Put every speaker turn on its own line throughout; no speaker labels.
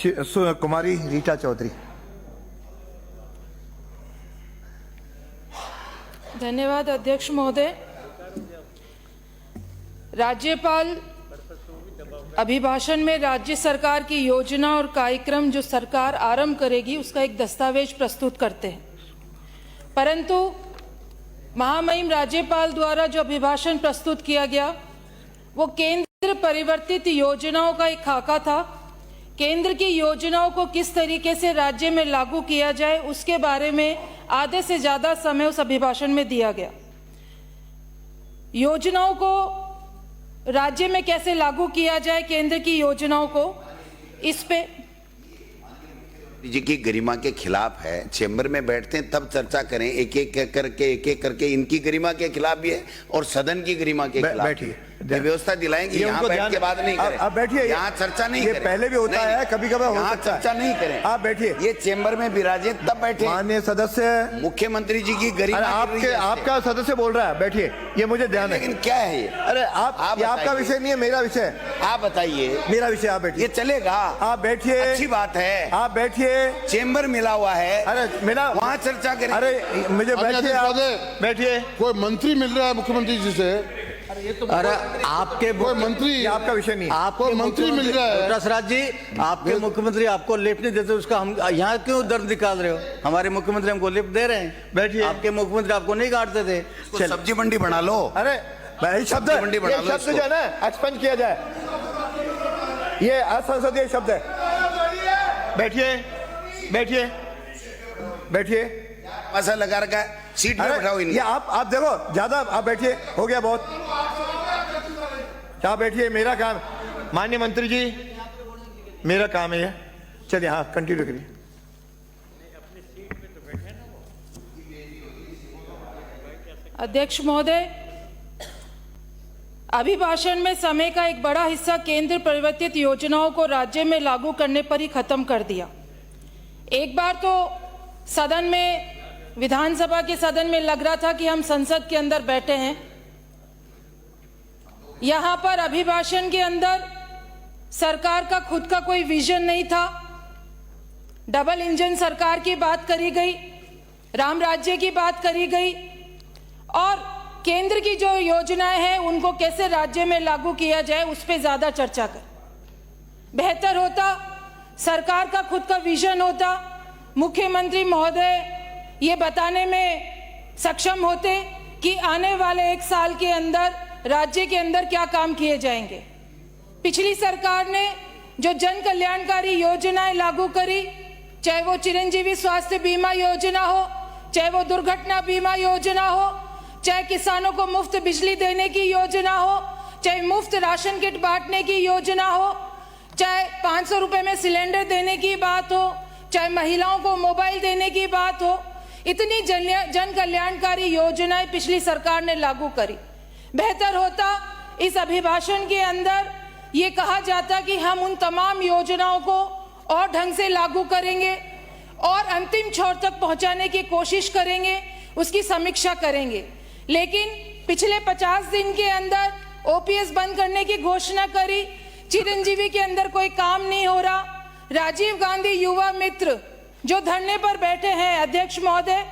कुमारी रीटा चौधरी।
धन्यवाद अध्यक्ष महोदय। राज्यपाल अभिभाषण में राज्य सरकार की योजना और कार्यक्रम जो सरकार आरंभ करेगी उसका एक दस्तावेज प्रस्तुत करते हैं, परंतु महामहिम राज्यपाल द्वारा जो अभिभाषण प्रस्तुत किया गया वो केंद्र परिवर्तित योजनाओं का एक खाका था। केंद्र की योजनाओं को किस तरीके से राज्य में लागू किया जाए उसके बारे में आधे से ज़्यादा समय उस अभिभाषण में दिया गया। योजनाओं को राज्य में कैसे लागू किया जाए, केंद्र की योजनाओं को, इस पे
जी की गरिमा के खिलाफ है। चैम्बर में बैठते हैं तब चर्चा करें, एक एक करके इनकी गरिमा के खिलाफ भी है और सदन की गरिमा के खिलाफ।
बैठिए,
व्यवस्था दिलाएंगे, यहाँ बैठ के बात नहीं करें।
आप बैठिए,
यहाँ चर्चा नहीं करें।
पहले भी होता है, कभी कभार
यहाँ चर्चा नहीं करें।
आप बैठिए,
ये चैम्बर में विराजे तब बैठे।
माननीय सदस्य,
मुख्यमंत्री जी की गरिमा
आपका सदस्य बोल रहा है, बैठिए, ये मुझे ध्यान है।
लेकिन क्या है ये?
अरे आपका विषय नहीं है, मेरा विषय है।
आप बताइए।
मेरा विषय, आप बैठिए।
ये चलेगा?
आप बैठिए,
अच्छी बात है।
आप बैठिए।
चैम्बर मिला हुआ है,
अरे मिला,
वहाँ चर्चा करें।
अरे मुझे बैठिए, आप बैठिए।
कोई मंत्री मिल रहा है मुख्यमंत्री जी से?
अरे आपके
कोई मंत्री,
आपका विषय नहीं है।
आपको मंत्री मिल रहा है?
राज जी, आपके मुख्यमंत्री आपको लिफ्ट नहीं देते, उसका हम यहाँ क्यों दर्द निकाल रहे हो? हमारे मुख्यमंत्री हमको लिफ्ट दे रहे हैं।
बैठिए।
आपके मुख्यमंत्री आपको नहीं काटते थे।
सब्जी मंडी बना लो।
अरे भाई, शब्द
मंडी बना लो,
शब्द जो है ना एक्सपेंड किया जाए, ये असंसदीय शब्द है। बैठिए, बैठिए, बैठिए।
पैसा लगा रखा है, सीट में बैठाओ इनको।
ये आप देखो, ज्यादा आप बैठिए, हो गया बहुत। आप बैठिए, मेरा काम। माननीय मंत्री जी, मेरा काम है। चलिए, हाँ, कंटिन्यू करिए।
अध्यक्ष महोदय, अभिभाषण में समय का एक बड़ा हिस्सा केंद्र परिवर्तित योजनाओं को राज्य में लागू करने पर ही खत्म कर दिया। एक बार तो सदन में, विधानसभा के सदन में लग रहा था कि हम संसद के अंदर बैठे हैं। यहाँ पर अभिभाषण के अंदर सरकार का खुद का कोई विजन नहीं था। डबल इंजन सरकार की बात करी गई, राम राज्य की बात करी गई, और केंद्र की जो योजनाएं हैं उनको कैसे राज्य में लागू किया जाए उस पर ज्यादा चर्चा कर। बेहतर होता सरकार का खुद का विजन होता, मुख्यमंत्री महोदय ये बताने में सक्षम होते कि आने वाले 1 साल के अंदर राज्य के अंदर क्या काम किए जाएंगे। पिछली सरकार ने जो जन कल्याणकारी योजनाएं लागू करी, चाहे वो चिरंजीवी स्वास्थ्य बीमा योजना हो, चाहे वो दुर्घटना बीमा योजना हो, चाहे किसानों को मुफ्त बिजली देने की योजना हो, चाहे मुफ्त राशन किट बांटने की योजना हो, चाहे 500 रुपए में सिलेंडर देने की बात हो, चाहे महिलाओं को मोबाइल देने की बात हो, इतनी जन कल्याणकारी योजनाएं पिछली सरकार ने लागू करी। बेहतर होता इस अभिभाषण के अंदर ये कहा जाता कि हम उन तमाम योजनाओं को और ढंग से लागू करेंगे और अंतिम छोर तक पहुंचाने की कोशिश करेंगे, उसकी समीक्षा करेंगे। लेकिन पिछले 50 दिन के अंदर ओपीएस बंद करने की घोषणा करी, चिरंजीवी के अंदर कोई काम नहीं हो रहा। राजीव गांधी युवा मित्र जो धरने पर बैठे हैं, अध्यक्ष महोदय,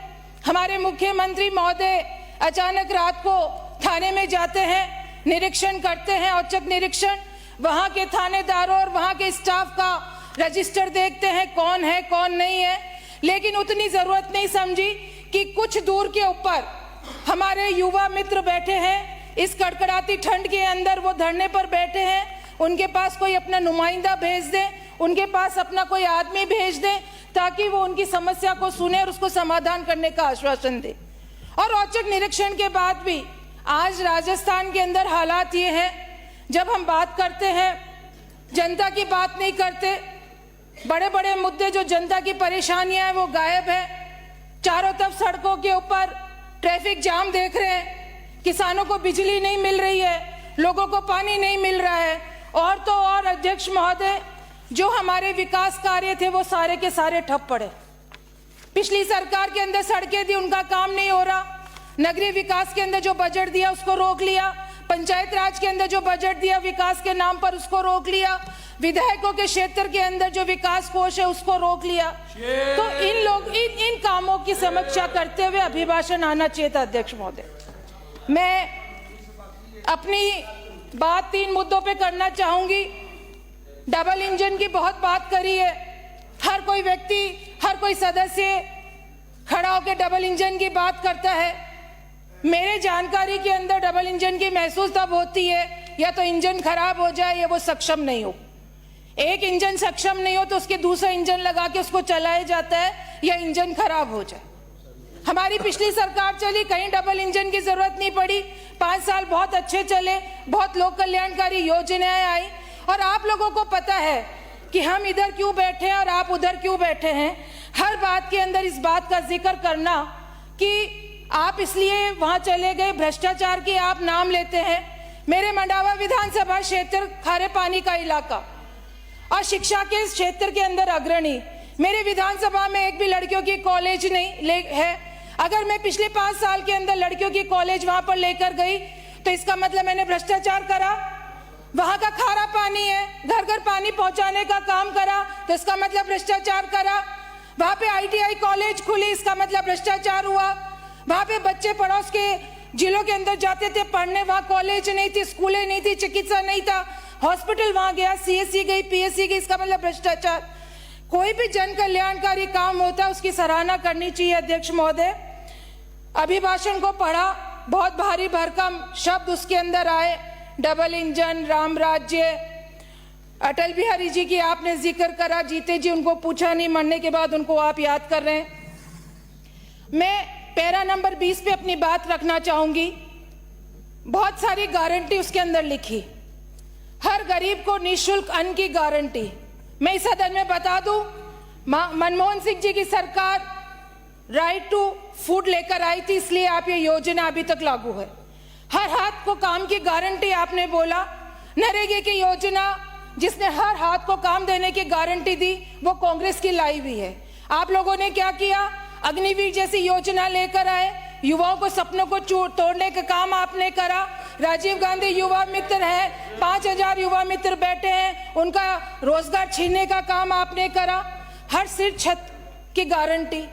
हमारे मुख्यमंत्री महोदय अचानक रात को थाने में जाते हैं, निरीक्षण करते हैं, औचक निरीक्षण, वहां के थानेदारों और वहां के स्टाफ का रजिस्टर देखते हैं, कौन है कौन नहीं है। लेकिन उतनी जरूरत नहीं समझी कि कुछ दूर के ऊपर हमारे युवा मित्र बैठे हैं, इस कड़कड़ाती ठंड के अंदर वो धरने पर बैठे हैं, उनके पास कोई अपना नुमाइंदा भेज दे, उनके पास अपना कोई आदमी भेज दे ताकि वो उनकी समस्या को सुने और उसको समाधान करने का आश्वासन दे। और औचक निरीक्षण के बाद भी आज राजस्थान के अंदर हालात ये हैं, जब हम बात करते हैं जनता की बात नहीं करते, बड़े बड़े मुद्दे जो जनता की परेशानियां हैं वो गायब है। चारों तरफ सड़कों के ऊपर ट्रैफिक जाम देख रहे हैं, किसानों को बिजली नहीं मिल रही है, लोगों को पानी नहीं मिल रहा है, और तो और अध्यक्ष महोदय, जो हमारे विकास कार्य थे वो सारे के सारे ठप पड़े। पिछली सरकार के अंदर सड़कें दी, उनका काम नहीं हो रहा। नगरीय विकास के अंदर जो बजट दिया उसको रोक लिया, पंचायत राज के अंदर जो बजट दिया विकास के नाम पर उसको रोक लिया, विधायकों के क्षेत्र के अंदर जो विकास कोष है उसको रोक लिया। तो इन कामों की समीक्षा करते हुए अभिभाषण आना चाहिए था अध्यक्ष महोदय। मैं अपनी बात 3 मुद्दों पे करना चाहूंगी। डबल इंजन की बहुत बात करी है, हर कोई व्यक्ति, हर कोई सदस्य खड़ा होकर डबल इंजन की बात करता है। मेरे जानकारी के अंदर डबल इंजन की महसूस तब होती है या तो इंजन खराब हो जाए या वो सक्षम नहीं हो। एक इंजन सक्षम नहीं हो तो उसके दूसरा इंजन लगा के उसको चलाया जाता है या इंजन खराब हो जाए। हमारी पिछली सरकार चली, कहीं डबल इंजन की जरूरत नहीं पड़ी, 5 साल बहुत अच्छे चले, बहुत लोक कल्याणकारी योजनाएं आई। और आप लोगों को पता है कि हम इधर क्यों बैठे हैं और आप उधर क्यों बैठे हैं। हर बात के अंदर इस बात का जिक्र करना कि आप इसलिए वहां चले गए, भ्रष्टाचार के आप नाम लेते हैं। मेरे मंडावा विधानसभा क्षेत्र खारे पानी का इलाका और शिक्षा के क्षेत्र के अंदर अग्रणी, मेरे विधानसभा में एक भी लड़कियों की कॉलेज नहीं है। अगर मैं पिछले 5 साल के अंदर लड़कियों की कॉलेज वहां पर लेकर गई तो इसका मतलब मैंने भ्रष्टाचार करा। वहां का खारा पानी है, घर घर पानी पहुंचाने का काम करा तो इसका मतलब भ्रष्टाचार करा। वहां पे ITI कॉलेज खुली, इसका मतलब भ्रष्टाचार हुआ। वहां पे बच्चे पड़ोस के जिलों के अंदर जाते थे पढ़ने, वहां कॉलेज नहीं थी, स्कूलें नहीं थी, चिकित्सा नहीं था, हॉस्पिटल वहां गया, CSC गई, PSC गई, इसका मतलब भ्रष्टाचार। कोई भी जन कल्याणकारी काम होता है उसकी सराहना करनी चाहिए अध्यक्ष महोदय। अभिभाषण को पढ़ा, बहुत भारी भरकम शब्द उसके अंदर आए, डबल इंजन, राम राज्य, अटल बिहारी जी की आपने जिक्र करा, जीते जी उनको पूछा नहीं, मरने के बाद उनको आप याद कर रहे हैं। मैं पैरा नंबर 20 पे अपनी बात रखना चाहूंगी। बहुत सारी गारंटी उसके अंदर लिखी, हर गरीब को निःशुल्क अन्न की गारंटी। मैं इस सदन में बता दूं, मनमोहन सिंह जी की सरकार राइट टू फूड लेकर आई थी, इसलिए आप ये योजना अभी तक लागू है। हर हाथ को काम की गारंटी आपने बोला। नरेगा की योजना जिसने हर हाथ को काम देने की गारंटी दी वो कांग्रेस की लाई हुई है। आप लोगों ने क्या किया, अग्निवीर जैसी योजना लेकर आए, युवाओं को सपनों को तोड़ने का काम आपने करा। राजीव गांधी युवा मित्र है, 5000 युवा मित्र बैठे हैं, उनका रोजगार छीनने का काम आपने करा। हर सिर छत की गारंटी।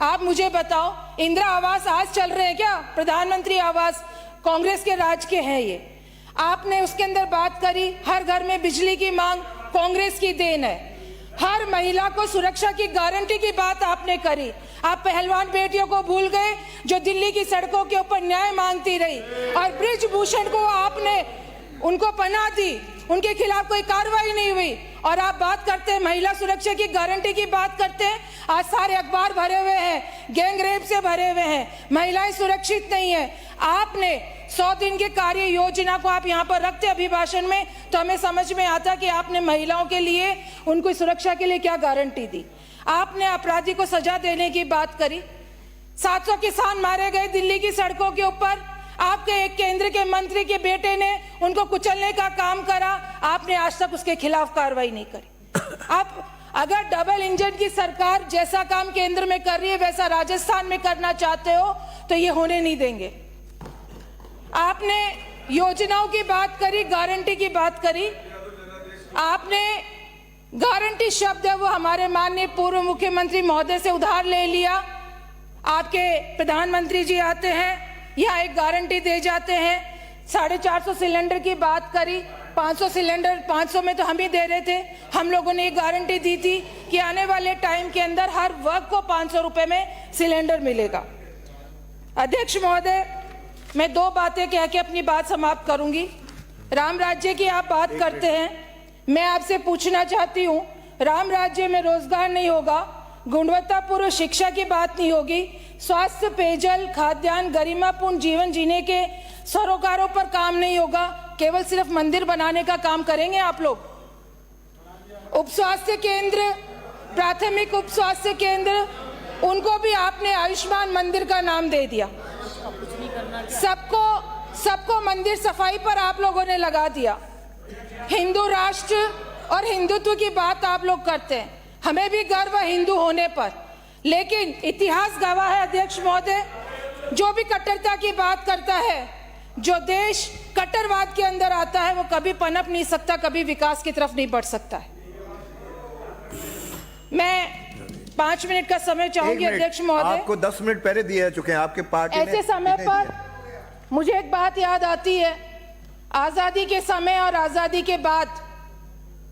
आप मुझे बताओ, इंदिरा आवास आज चल रहे हैं क्या? प्रधानमंत्री आवास कांग्रेस के राज के हैं ये। आपने उसके अंदर बात करी, हर घर में बिजली की मांग कांग्रेस की देन है। हर महिला को सुरक्षा की गारंटी की बात आपने करी। आप पहलवान बेटियों को भूल गए जो दिल्ली की सड़कों के ऊपर न्याय मांगती रही, और ब्रिजभूषण को आपने उनको पनाह दी, उनके खिलाफ कोई कार्रवाई नहीं हुई। और आप बात करते हैं महिला सुरक्षा की गारंटी की बात करते हैं, आज सारे अखबार भरे हुए हैं, गैंग रेप से भरे हुए हैं, महिलाएं सुरक्षित नहीं है। आपने 100 दिन के कार्य योजना को आप यहाँ पर रखते अभिभाषण में तो हमें समझ में आता कि आपने महिलाओं के लिए, उनको सुरक्षा के लिए क्या गारंटी दी। आपने अपराधी को सजा देने की बात करी। 700 किसान मारे गए दिल्ली की सड़कों के ऊपर, आपके एक केंद्र के मंत्री के बेटे ने उनको कुचलने का काम करा, आपने आज तक उसके खिलाफ कार्रवाई नहीं करी। आप अगर डबल इंजन की सरकार जैसा काम केंद्र में कर रही है वैसा राजस्थान में करना चाहते हो तो ये होने नहीं देंगे। आपने योजनाओं की बात करी, गारंटी की बात करी। आपने गारंटी शब्द है वो हमारे माननीय पूर्व मुख्यमंत्री महोदय से उधार ले लिया। आपके प्रधानमंत्री जी आते हैं, यहाँ एक गारंटी दे जाते हैं। 450 सिलेंडर की बात करी, 500 सिलेंडर, 500 में तो हम ही दे रहे थे। हम लोगों ने एक गारंटी दी थी कि आने वाले टाइम के अंदर हर वर्ग को 500 रुपए में सिलेंडर मिलेगा। अध्यक्ष महोदय, मैं 2 बातें कह के अपनी बात समाप्त करूंगी। राम राज्य की आप बात करते हैं, मैं आपसे पूछना चाहती हूँ, राम राज्य में रोजगार नहीं होगा, गुणवत्तापूर्ण शिक्षा की बात नहीं होगी, स्वास्थ्य, पेयजल, खाद्यान्न, गरिमापूर्ण जीवन जीने के सरोकारों पर काम नहीं होगा, केवल सिर्फ मंदिर बनाने का काम करेंगे आप लोग। उप स्वास्थ्य केंद्र, प्राथमिक उप स्वास्थ्य केंद्र, उनको भी आपने आयुष्मान मंदिर का नाम दे दिया। सबको मंदिर सफाई पर आप लोगों ने लगा दिया। हिंदू राष्ट्र और हिंदुत्व की बात आप लोग करते हैं, हमें भी गर्व है हिंदू होने पर, लेकिन इतिहास गवाह है अध्यक्ष महोदय, जो भी कट्टरता की बात करता है जो देश कट्टरवाद के अंदर आता है वो कभी पनप नहीं सकता, कभी विकास की तरफ नहीं बढ़ सकता है। मैं 5 मिनट का समय चाहूंगी अध्यक्ष महोदय।
आपको 10 मिनट पहले दिए चुके हैं आपके पार्टी ने।
ऐसे समय पर मुझे एक बात याद आती है, आजादी के समय और आजादी के बाद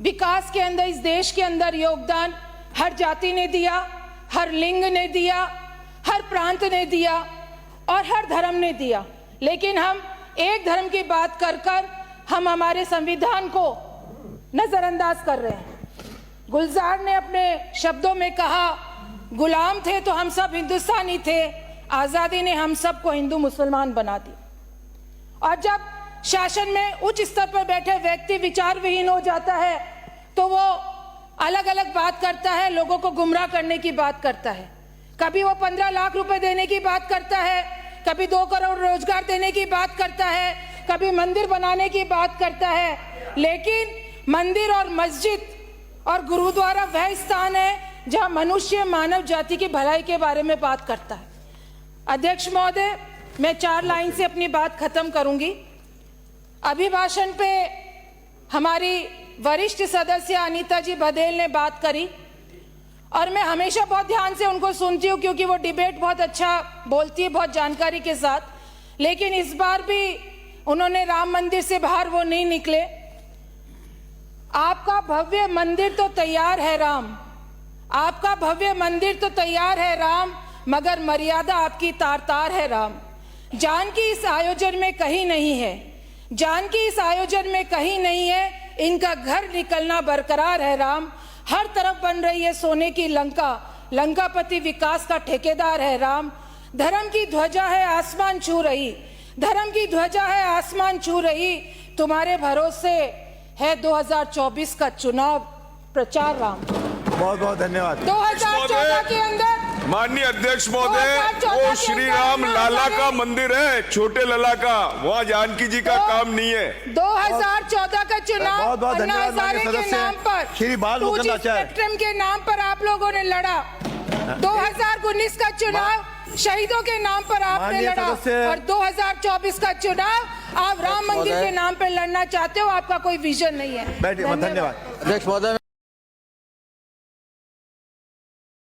विकास के अंदर इस देश के अंदर योगदान हर जाति ने दिया, हर लिंग ने दिया, हर प्रांत ने दिया और हर धर्म ने दिया। लेकिन हम एक धर्म की बात कर कर हम हमारे संविधान को नजरअंदाज कर रहे हैं। गुलजार ने अपने शब्दों में कहा, गुलाम थे तो हम सब हिंदुस्तानी थे, आजादी ने हम सबको हिंदू मुसलमान बना दिया। और जब शासन में उच्च स्तर पर बैठे व्यक्ति विचार विहीन हो जाता है तो वो अलग अलग बात करता है, लोगों को गुमराह करने की बात करता है। कभी वो 15 लाख रुपए देने की बात करता है, कभी 2 करोड़ रोजगार देने की बात करता है, कभी मंदिर बनाने की बात करता है। लेकिन मंदिर और मस्जिद और गुरुद्वारा वह स्थान है जहां मनुष्य मानव जाति की भलाई के बारे में बात करता है। अध्यक्ष महोदय, मैं 4 लाइन से अपनी बात खत्म करूंगी। अभिभाषण पे हमारी वरिष्ठ सदस्य अनीता जी बघेल ने बात करी और मैं हमेशा बहुत ध्यान से उनको सुनती हूँ क्योंकि वो डिबेट बहुत अच्छा बोलती है, बहुत जानकारी के साथ। लेकिन इस बार भी उन्होंने राम मंदिर से बाहर वो नहीं निकले। आपका भव्य मंदिर तो तैयार है राम, आपका भव्य मंदिर तो तैयार है राम, मगर मर्यादा आपकी तार तार है राम। जानकी इस आयोजन में कहीं नहीं है, जानकी इस आयोजन में कहीं नहीं है, इनका घर निकलना बरकरार है राम। हर तरफ बन रही है सोने की लंका, लंकापति विकास का ठेकेदार है राम। धर्म की ध्वजा है आसमान छू रही, धर्म की ध्वजा है आसमान छू रही, तुम्हारे भरोसे है 2024 का चुनाव प्रचार राम।
बहुत बहुत धन्यवाद।
2014 के अंदर
माननीय अध्यक्ष महोदय, वो श्री राम लाला का मंदिर है, छोटे लला का, वहाँ जानकी जी का काम नहीं है।
2014 का चुनाव
बहुत बहुत
अन्ना
धन्यवाद
हजारे
माननीय
के
सदस्य
नाम पर,
श्री बाल
2G
मुकुंदाचार्य।
स्पेक्ट्रम के नाम पर आप लोगों ने लड़ा। 2019 का चुनाव शहीदों के नाम पर आपने
माननीय
लड़ा
सदस्य-
और 2024 का चुनाव आप राम मंदिर के नाम पर लड़ना चाहते हो। आपका कोई विजन नहीं है।
बैठिए, धन्यवाद।
अध्यक्ष महोदय।